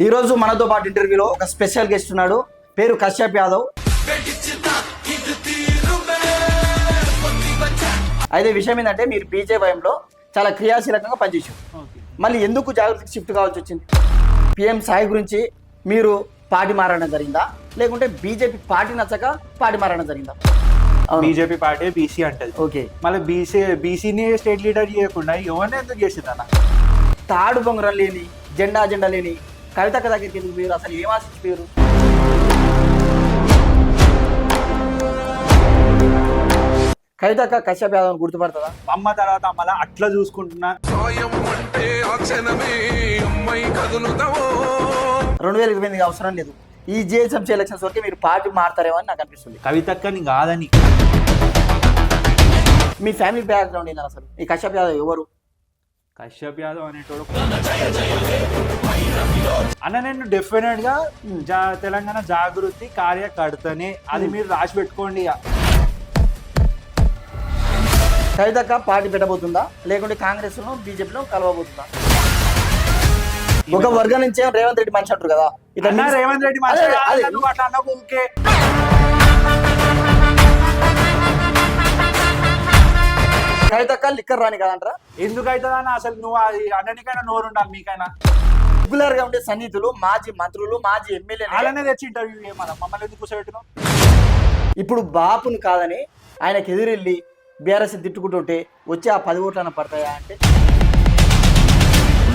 ఈరోజు మనతో పాటు ఇంటర్వ్యూలో ఒక స్పెషల్ గెస్ట్ ఉన్నాడు. పేరు కశ్యప్ యాదవ్. అయితే విషయం ఏంటంటే మీరు బీజేపీలో చాలా క్రియాశీలకంగా పనిచేశారు. మళ్ళీ ఎందుకు జాగృతికి షిఫ్ట్ కావాల్సి వచ్చింది? పిఎం సాయి గురించి మీరు పార్టీ మారడం జరిగిందా, లేకుంటే బీజేపీ పార్టీ నచ్చక పార్టీ మారడం జరిగిందా? బీజేపీ పార్టీ బీసీ అంటది. ఓకే, మళ్ళీ బీసీని స్టేట్ లీడర్ చేయకుండా ఎవరిని ఎందుకు చేసిందన్న? తాడు బొంగరం లేని జెండా లేని కవితక్క దగ్గరికి ఎందుకు మీరు అసలు ఏం ఆశించారు? కవితక్క కశ్యప్ యాదవ్ గుర్తుపడుతుందా? అమ్మ తర్వాత మళ్ళీ అట్లా చూసుకుంటున్నా. 2028 అవసరం లేదు. ఈ జిహెచ్ఎంసీ ఎలక్షన్స్ వరకు మీరు పార్టీ మారుతారేమో అని నాకు అనిపిస్తుంది. కవితక్కని కాదని. మీ ఫ్యామిలీ బ్యాక్గ్రౌండ్ ఏంటని అసలు? ఈ కశ్యప్ యాదవ్ ఎవరు? కశ్యప్ యాదవ్ అనేటోడు అన్న, నేను డెఫినెట్ గా తెలంగాణ జాగృతి కార్యకర్తనే. అది మీరు రాసి పెట్టుకోండి. కవితక్క పార్టీ పెట్టబోతుందా, లేకుంటే కాంగ్రెస్ లో బీజేపీలో కలవబోతుందా? ఒక వర్గం నుంచి రేవంత్ రెడ్డి మనిషి అంటారు కదా, ఇట్లా రేవంత్ రెడ్డి ఓకే. కవితక్క లిక్కర్ రాని కదంటారా? ఎందుకైతే అసలు నువ్వు అది అన్ననికైనా నోరు ఉండాలి. మీకైనా రెగ్యులర్ గా ఉండే సన్నిహితులు, మాజీ మంత్రులు, మాజీ ఎమ్మెల్యే అలానే తెచ్చి ఇంటర్వ్యూ చేయమన్నా మమ్మల్ని ఎందుకు కూర్చోబెట్టును? ఇప్పుడు బాపును కాదని ఆయనకు ఎదురెళ్ళి బీఆర్ఎస్ తిట్టుకుంటుంటే వచ్చి ఆ 10 ఓట్లన్న పడతాయా అంటే